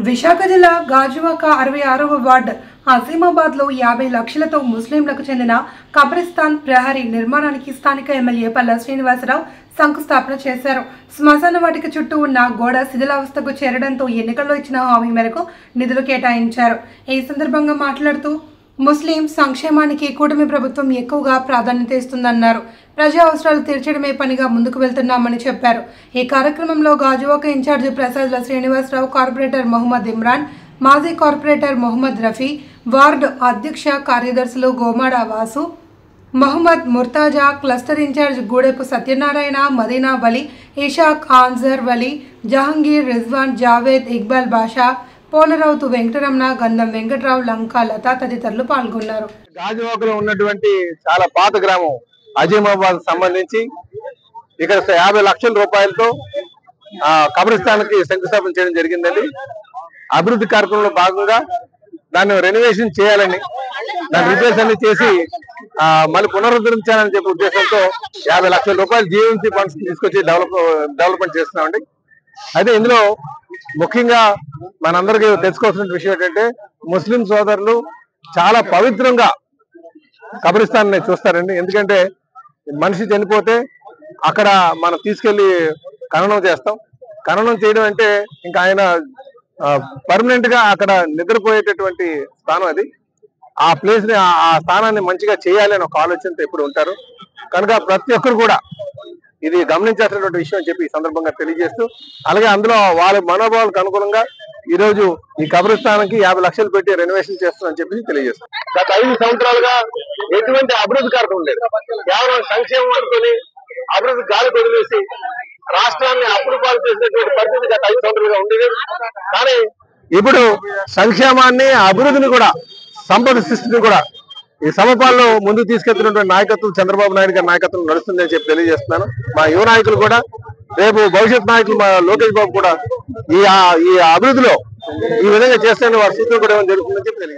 విశాఖ జిల్లా గాజువాక 66వ వార్డు అజీమాబాద్లో 50 లక్షలతో ముస్లింలకు చెందిన కబ్రిస్తాన్ ప్రహరీ నిర్మాణానికి స్థానిక ఎమ్మెల్యే పల్లా శ్రీనివాసరావు శంకుస్థాపన చేశారు. శ్మశాన వాటిక చుట్టూ ఉన్న గోడ శిథిలావస్థకు చేరడంతో ఎన్నికల్లో ఇచ్చిన హామీ మేరకు నిధులు కేటాయించారు. ఈ సందర్భంగా మాట్లాడుతూ ముస్లిం సంక్షేమానికి కూటమి ప్రభుత్వం ఎక్కువగా ప్రాధాన్యత ఇస్తుందన్నారు. ప్రజా అవసరాలు తీర్చడమే పనిగా ముందుకు వెళ్తున్నామని చెప్పారు. ఈ కార్యక్రమంలో గాజువాక ఇన్ఛార్జి ప్రసాద్ల శ్రీనివాసరావు, కార్పొరేటర్ మొహమ్మద్ ఇమ్రాన్, మాజీ కార్పొరేటర్ మొహమ్మద్ రఫీ, వార్డు అధ్యక్ష కార్యదర్శులు గోమాడ వాసు, మొహమ్మద్ ముర్తాజా, క్లస్టర్ ఇన్ఛార్జ్ గూడెపు సత్యనారాయణ, మదీనా వలి, ఇషాక్, ఆన్జర్ వలి, జహంగీర్, రిజ్వాన్, జావేద్, ఇక్బాల్ బాషా, పోలరావుతు వెంకటరమణ, గంధం వెంకట్రావు, లంకా లత తదితరులు పాల్గొన్నారు. గాజువాకలో ఉన్నటువంటి చాలా పాత గ్రామం అజీమాబాద్ సంబంధించి ఇక్కడ 50 లక్షల రూపాయలతో కబ్రిస్తాన్కి శంకుస్థాపన చేయడం జరిగిందండి. అభివృద్ధి కార్యక్రమంలో భాగంగా దాన్ని రెనోవేషన్ చేయాలని, దాని రిపేర్స్ అన్ని చేసి మళ్ళీ పునరుద్ధరించాలని చెప్పే ఉద్దేశంతో 50 లక్షల రూపాయలు జీవీఎంసీ ఫండ్స్ తీసుకొచ్చి డెవలప్మెంట్ చేస్తున్నామండి. అయితే ఇందులో ముఖ్యంగా మనందరికీ తెలుసుకోవాల్సిన విషయం ఏంటంటే, ముస్లిం సోదరులు చాలా పవిత్రంగా కబ్రిస్తాన్ని చూస్తారండి. ఎందుకంటే మనిషి చనిపోతే అక్కడ మనం తీసుకెళ్లి ఖననం చేస్తాం. ఖననం చేయడం అంటే ఇంకా ఆయన పర్మనెంట్ గా అక్కడ నిద్రపోయేటటువంటి స్థానం అది. ఆ ప్లేస్ ని, ఆ స్థానాన్ని మంచిగా చేయాలి అని ఒక ఆలోచనతో ఎప్పుడు ఉంటారు. కనుక ప్రతి ఒక్కరు కూడా ఇది గమనించాల్సినటువంటి విషయం అని చెప్పి ఈ సందర్భంగా తెలియజేస్తూ, అలాగే అందులో వాళ్ళ మనోభావాలకు అనుగుణంగా ఈ రోజు ఈ కబ్రిస్తాన్కి 50 లక్షలు పెట్టి రెనోవేషన్ చేస్తామని చెప్పి తెలియజేస్తాం. గత 5 సంవత్సరాలుగా ఎటువంటి అభివృద్ధి కార్యక్రమం లేదు. కేవలం సంక్షేమం అనుకుని అభివృద్ధి గాలి వదిలేసి రాష్ట్రాన్ని అప్పులు పాలు చేసినటువంటి పరిస్థితి గత 5 సంవత్సరాలుగా ఉండేది. కానీ ఇప్పుడు సంక్షేమాన్ని, అభివృద్ధిని కూడా, సంపద సృష్టిని కూడా ఈ సమపాల్లో ముందుకు తీసుకెళ్తున్నటువంటి నాయకత్వం చంద్రబాబు నాయుడు గారి నాయకత్వం నడుస్తుందని చెప్పి తెలియజేస్తున్నాను. మా యువ నాయకులు కూడా, రేపు భవిష్యత్ నాయకులు మా లోకేష్ బాబు కూడా ఈ అభివృద్ధిలో ఈ విధంగా చేస్తే వారి సూచన కూడా జరుగుతుందని చెప్పి తెలియజేస్తున్నాను.